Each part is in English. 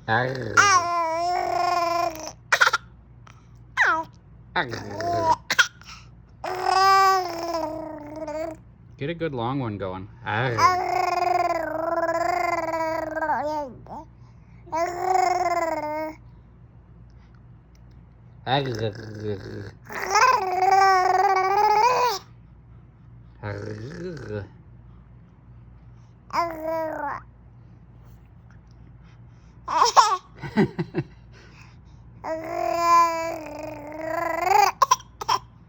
Arr. Arr. Get a good long one going. Arr. Arr. Arr.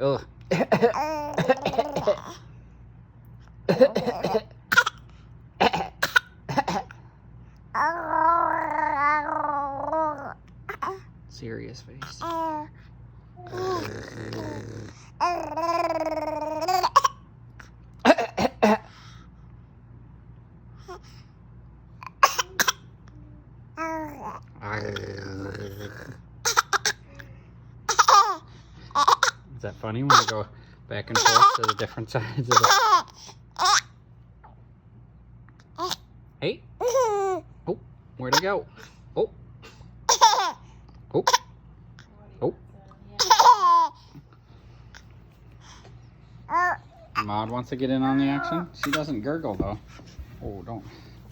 Ugh. Serious face. Is that funny when you go back and forth to the different sides of the... Hey! Oh, where'd it go? Oh! Oh! Oh! Maud wants to get in on the action. She doesn't gurgle though. Oh, don't.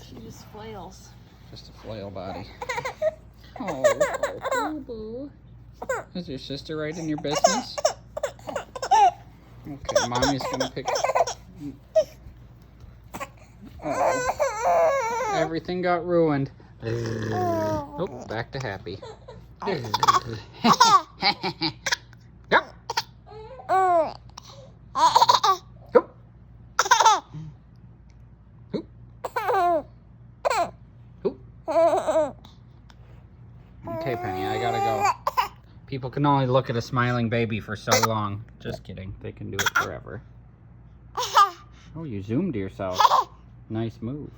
She just flails. Just a flail body. Oh, boo-boo. Is your sister right in your business? Okay, Mommy's gonna pick... Oh, everything got ruined. Oh, back to happy. Yep. Okay, Penny, I gotta go. People can only look at a smiling baby for so long. Just kidding. They can do it forever. Oh, you zoomed yourself. Nice move.